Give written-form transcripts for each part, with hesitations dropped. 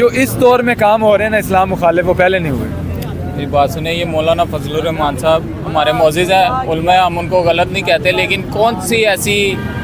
जो इस दौर में काम हो रहे हैं ना इस्लाम मुखालिफ, वो पहले नहीं हुए। मेरी बात सुने, ये मौलाना फजलुर रहमान साहब हमारे मौज़िज़ हैं, उलमा है, हम उनको गलत नहीं कहते, लेकिन कौन सी ऐसी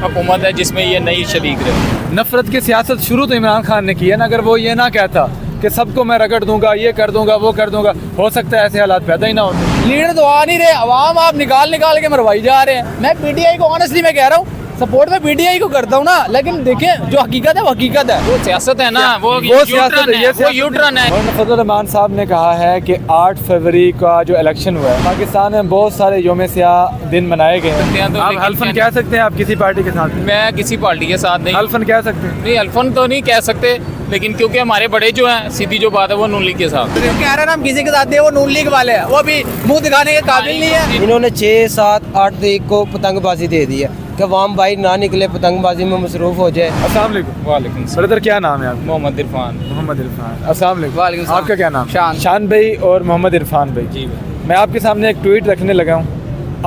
हुकूमत है जिसमें ये नहीं शरीक रहे। नफरत की सियासत शुरू तो इमरान खान ने की है ना। अगर वो ये ना कहता कि सबको मैं रगड़ दूंगा, ये कर दूंगा, वो कर दूंगा, हो सकता है ऐसे हालात पैदा ही ना होते। लीडर तो आ नहीं रहे, अवाम आप निकाल के मरवाई जा रहे हैं। मैं पीटीआई को ऑनेस्टली मैं कह रहा हूँ, सपोर्ट में पीटीआई को करता हूँ ना, लेकिन देखें जो हकीकत है वो हकीकत है। वो सियासत है ना, वो सियासत है, वो यूटर्न है। मौलाना फजलुर रहमान साहब ने कहा है कि 8 फरवरी का जो इलेक्शन हुआ है, पाकिस्तान में बहुत सारे यौम सियाह दिन मनाए गए हैं। तो आप हल्फन कह सकते हैं आप किसी पार्टी के साथ? मैं किसी पार्टी के साथ नहीं, हल्फन कह सकते हैं? नहीं हल्फन तो नहीं कह सकते, लेकिन क्योंकि हमारे बड़े जो हैं, सीधी जो बात है वो नून लीग के साथ। कह रहे हैं हम किसी के साथ नहीं, वो नून लीग वाले हैं, वो भी मुंह दिखाने के काबिल नहीं है। इन्होंने 6, 7, 8 तारीख को पतंगबाजी दे दी है कि वाम भाई ना निकले, पतंगबाजी में मसरूफ हो जाए। अस्सलाम वालेकुम। वालेकुम ब्रदर क्या नाम है आपका? मोहम्मद इरफान। मोहम्मद इरफान। अस्सलाम वालेकुम। वालेकुम सलाम। आपका क्या नाम? शान। शान भाई और मोहम्मद इरफान भाई। जी मैं आपके सामने एक ट्वीट रखने लगा हूँ,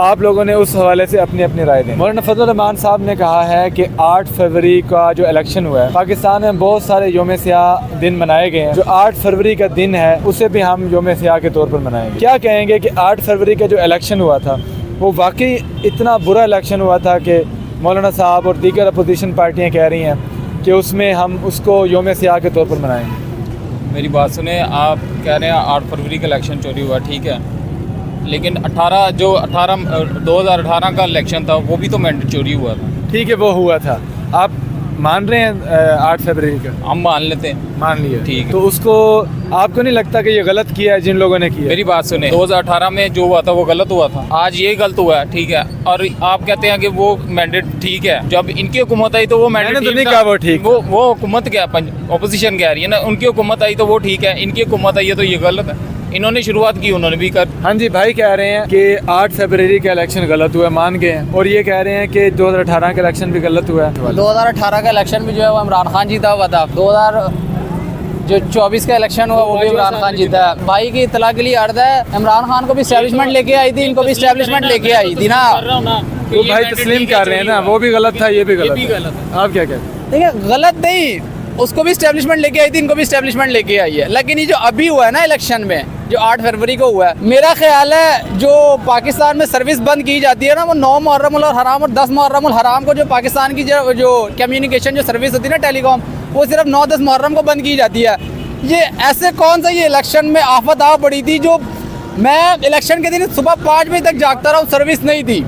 आप लोगों ने उस हवाले से अपनी अपनी राय दें। मौलाना फजलुर रहमान साहब ने कहा है कि 8 फरवरी का जो इलेक्शन हुआ है, पाकिस्तान में बहुत सारे यौम सियाह दिन मनाए गए हैं। जो 8 फरवरी का दिन है उसे भी हम यौम सियाह के तौर पर मनाएंगे। क्या कहेंगे कि 8 फरवरी का जो इलेक्शन हुआ था वो वाकई इतना बुरा इलेक्शन हुआ था कि मौलाना साहब और दीगर अपोजिशन पार्टियाँ कह रही हैं कि उसमें हम उसको यौम सियाह के तौर पर मनाएंगे। मेरी बात सुने, आप कह रहे हैं 8 फरवरी का इलेक्शन चोरी हुआ, ठीक है, लेकिन 2018 का इलेक्शन था वो भी तो मैंडेट चोरी हुआ था। ठीक है, वो हुआ था, आप मान रहे हैं 8 फरवरी का? हम मान लेते हैं, मान लिया, ठीक है। तो उसको आपको नहीं लगता कि ये गलत किया है जिन लोगों ने किया? मेरी बात सुने, 2018 में जो हुआ था वो गलत हुआ था, आज ये गलत हुआ है, ठीक है, और आप कहते हैं कि वो मैंडेट ठीक है। जब इनकी हुकूमत आई तो वो मैंडेट मैंने तो नहीं कहा वो ठीक, वो हुकूमत क्या ऑपोजिशन कह रही है ना, उनकी हुकूमत आई तो वो ठीक है, इनकी हुकूमत आई है तो ये गलत है। इन्होंने शुरुआत की, उन्होंने भी कर। हाँ जी, भाई कह रहे हैं कि 8 फरवरी का इलेक्शन गलत हुआ, मान गए हैं, और ये कह रहे हैं कि 2018 का इलेक्शन भी गलत हुआ है। 2018 का इलेक्शन भी जो है वो इमरान खान जीता हुआ था। 2024 का इलेक्शन हुआ वो भी इमरान खान जीता है। भाई की इतला के लिए अर्ज है, इमरान खान को भी स्टैब्लिशमेंट लेके आई थी, इनको भी स्टैब्लिशमेंट लेके आई थी ना। वो भाई तस्लीम कर रहे हैं ना, वो भी गलत था, ये भी गलत है। आप क्या कहते हैं? देखिए गलत नहीं, उसको भी स्टैब्लिशमेंट लेके आई थी, इनको भी स्टैब्लिशमेंट लेके आई है। लेकिन ये जो अभी हुआ है ना इलेक्शन में, जो 8 फरवरी को हुआ है, मेरा ख्याल है जो पाकिस्तान में सर्विस बंद की जाती है ना, वो 9 मुहर्रम और हराम और 10 मुहर्रम हराम को जो पाकिस्तान की जो कम्युनिकेशन जो सर्विस होती है ना, टेलीकॉम, वो सिर्फ 9-10 मुहर्रम को बंद की जाती है। ये ऐसे कौन सा ये इलेक्शन में आफत आ पड़ी थी जो मैं इलेक्शन के दिन सुबह 5 बजे तक जागता रहा हूँ, सर्विस नहीं थी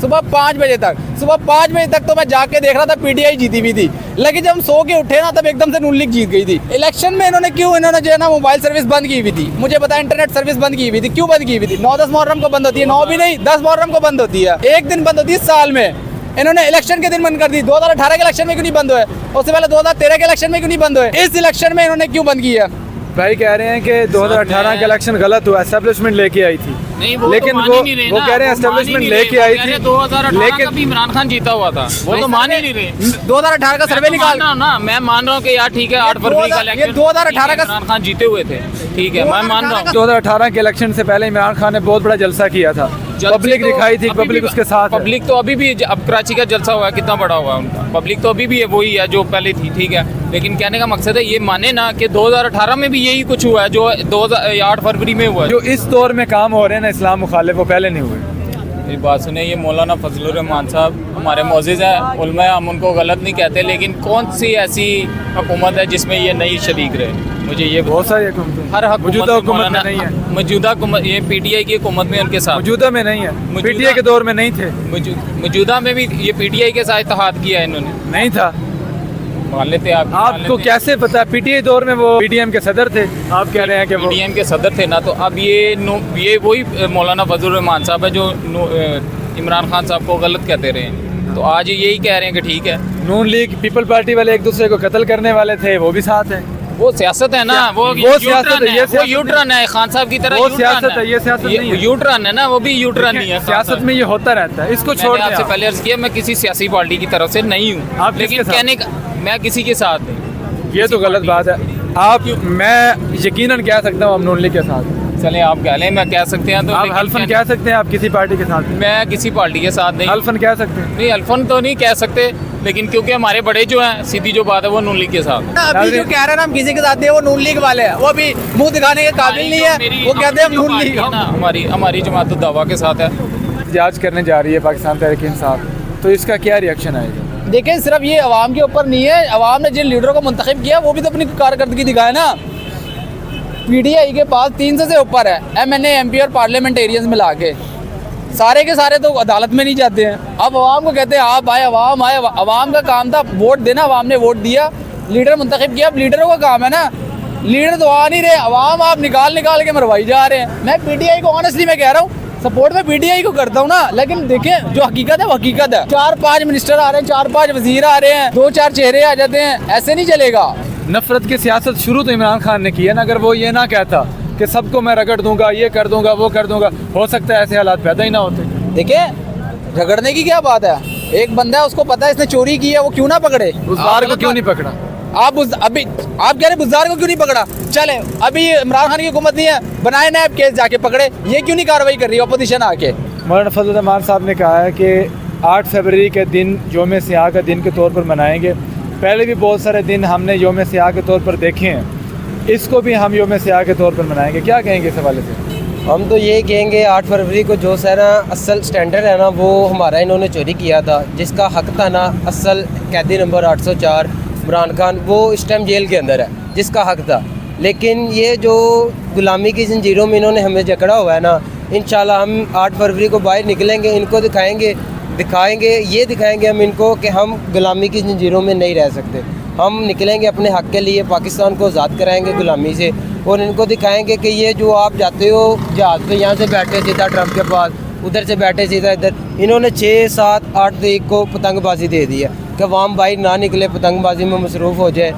सुबह 5 बजे तक। सुबह 5 बजे तक तो मैं जाके देख रहा था, पीटीआई जीती हुई थी, लेकिन जब हम सो के उठे ना तब एकदम से नून लीग जीत गई थी। इलेक्शन में इन्होंने जो है ना मोबाइल सर्विस बंद की हुई थी, मुझे पता है इंटरनेट सर्विस बंद की हुई थी। क्यों बंद की हुई थी? 9-10 मुहर्रम को बंद होती है, 9 भी नहीं 10 मुहर्रम को बंद होती है, एक दिन बंद होती है साल में। इन्होंने इलेक्शन के दिन बंद कर दी। 2018 के इलेक्शन में क्यों नहीं बंद हुए? उससे पहले 2013 के इलेक्शन में क्यों नहीं बंद हुए? इस इलेक्शन में इन्होंने क्यों बंद किया? भाई कह रहे हैं कि 2018 का इलेक्शन गलत हुआ, एस्टेब्लिशमेंट लेके आई थी, लेकिन वो कह रहे हैं एस्टेब्लिशमेंट लेके आई थी, 2018 का भी इमरान खान जीता हुआ था, वो तो मान ही नहीं रहे। 2018 का सर्वे निकाल ना, मैं मान रहा हूँ कि यार ठीक है 8 फरवरी का इलेक्शन 2018 का इमरान खान जीते हुए थे, ठीक है, मैं मान रहा हूँ। 2018 के इलेक्शन से पहले इमरान खान ने बहुत बड़ा जलसा किया था, पब्लिक दिखाई थी, पब्लिक उसके साथ है। पब्लिक तो अभी भी, अब कराची का जलसा हुआ है, कितना बड़ा हुआ है उनका, पब्लिक तो अभी भी है वही है जो पहले थी, ठीक है, लेकिन कहने का मकसद है ये माने ना कि 2018 में भी यही कुछ हुआ है जो 8 फरवरी में हुआ है। जो इस दौर में काम हो रहे हैं ना इस्लाम मुखालिफ, वो पहले नहीं हुए। मेरी बात सुने, ये मौलाना फजलुर रहमान साहब हमारे मौज़िज़ हैं, उलमा है, हम उनको गलत नहीं कहते, लेकिन कौन सी ऐसी हुकूमत है जिसमें ये नहीं शरीक रहे? मुझे ये बहुत सारी हुकूमत, हर मौजूदा हुकूमत में नहीं है, मौजूदा ये पीटीआई की हुकूमत में उनके साथ, मौजूदा में नहीं है, पीटीआई के दौर में नहीं थे, मौजूदा में भी ये पीटीआई के साथ इत्तेहाद किया है इन्होंने, नहीं था। मान लेते हैं आपको कैसे पता? पीटीआई दौर में वो पीडीएम के सदर थे, आप कह रहे हैं कि वो पीडीएम के सदर थे ना, तो अब ये वही मौलाना फजलुर रहमान साहब है जो इमरान खान साहब को गलत कहते रहे, तो आज यही कह रहे हैं कि ठीक है। नून लीग पीपल पार्टी वाले एक दूसरे को कत्ल करने वाले थे, वो भी साथ हैं। वो सियासत है ना, वो सियासत है, ये वो यूटर्न है, खान साहब की तरह वो सियासत है, ये सियासत नहीं है। यूटर्न है ना, वो भी यूटर्न नहीं है। सियासत में ये होता रहता है, इसको छोड़ आपसे पहले अर्ज किया, मैं किसी सियासी पार्टी की तरफ से नहीं हूँ, लेकिन कहने का मैं किसी के साथ नहीं, ये तो गलत बात है। आप मैं यकीनन कह सकता हूँ हम नून लीग के साथ। चले आप कह लें, मैं कह सकते हैं तो, आप लेकिन हल्फन कह सकते हैं आप किसी पार्टी के साथ? मैं किसी पार्टी के साथ नहीं, हल्फन कह सकते हैं? नहीं अल्फन तो नहीं कह सकते, लेकिन क्योंकि हमारे बड़े जो हैं, सीधी जो बात है वो नून लीग के साथ। अभी जो कह रहे हैं ना हम किसी के साथ नहीं, वो नून लीग वाले हैं, वो अभी मुंह दिखाने के काबिल नहीं है, वो कहते हैं हम नून लीग। हमारी जमात दावा के साथ है। एहतजाज करने जा रही है पाकिस्तान तहरीक इंसाफ, तो इसका क्या रिएक्शन आएगा? देखिए सिर्फ ये अवाम के ऊपर नहीं है, अवाम ने जिन लीडरों को मुंतखब किया वो भी तो अपनी कारकर्दगी दिखाए ना। पीटीआई के पास 300 से ऊपर है एमएनए, एमपी और पार्लियामेंटेरियंस मिला के, सारे के सारे तो अदालत में नहीं जाते हैं। अब अवाम को कहते हैं आप आए, अवाम आए, अवाम का काम था वोट देना, अवाम ने वोट दिया, लीडर मुंतखब किया, अब लीडरों का काम है ना, लीडर तो आ नहीं रहे, अवाम आप निकाल के मरवाई जा रहे हैं। मैं पीटीआई को ऑनेस्टली मैं कह रहा हूँ सपोर्ट में पीटीआई को करता हूँ ना, लेकिन देखिए जो हकीकत है वो हकीकत है। 4-5 मिनिस्टर आ रहे हैं, 4-5 वजीर आ रहे हैं, 2-4 चेहरे आ जाते हैं, ऐसे नहीं चलेगा। नफरत की सियासत शुरू तो इमरान खान ने की है ना, अगर वो ये ना कहता कि सबको मैं रगड़ दूंगा, ये कर दूंगा, वो कर दूंगा, हो सकता है ऐसे हालात पैदा ही ना होते। देखिए झगड़ने की क्या बात है, एक बंदा है उसको पता है इसने चोरी की है, वो क्यों ना पकड़े? उस बार को क्यों नहीं पकड़ा? आप कह रहे बुज़दार को क्यों नहीं पकड़ा? चले अभी इमरान खान की हुकूमत नहीं है, बनाए नैब केस जाके पकड़े, ये क्यों नहीं कार्रवाई कर रही है अपोजिशन आके? मौलाना फजल रहमान साहब ने कहा है कि 8 फरवरी के दिन यौम सियाह का दिन के तौर पर मनाएंगे। पहले भी बहुत सारे दिन हमने यौम सियाह के तौर पर देखे हैं, इसको भी हम यौम सियाह के तौर पर मनाएंगे। क्या कहेंगे इस हवाले से? हम तो ये कहेंगे 8 फरवरी को जो है ना असल स्टैंडर्ड है ना वो हमारा इन्होंने चोरी किया था, जिसका हक था ना असल कैदी नंबर 804 इमरान खान, वो इस टाइम जेल के अंदर है, जिसका हक था। लेकिन ये जो गुलामी की जंजीरों में इन्होंने हमें जकड़ा हुआ है ना, इंशाल्लाह हम 8 फरवरी को बाहर निकलेंगे, इनको दिखाएंगे हम इनको कि हम गुलामी की जंजीरों में नहीं रह सकते। हम निकलेंगे अपने हक के लिए, पाकिस्तान को आज़ाद कराएंगे गुलामी से, और इनको दिखाएंगे कि ये जो आप जाते हो जहाज़ पे, यहाँ से बैठे सीधा ट्रम्प के पास, उधर से बैठे सीधा इधर, इन्होंने 6, 7, 8 तारीख को पतंगबाजी दे दी है कि अवाम बाहर ना निकले, पतंगबाजी में मसरूफ़ हो जाए।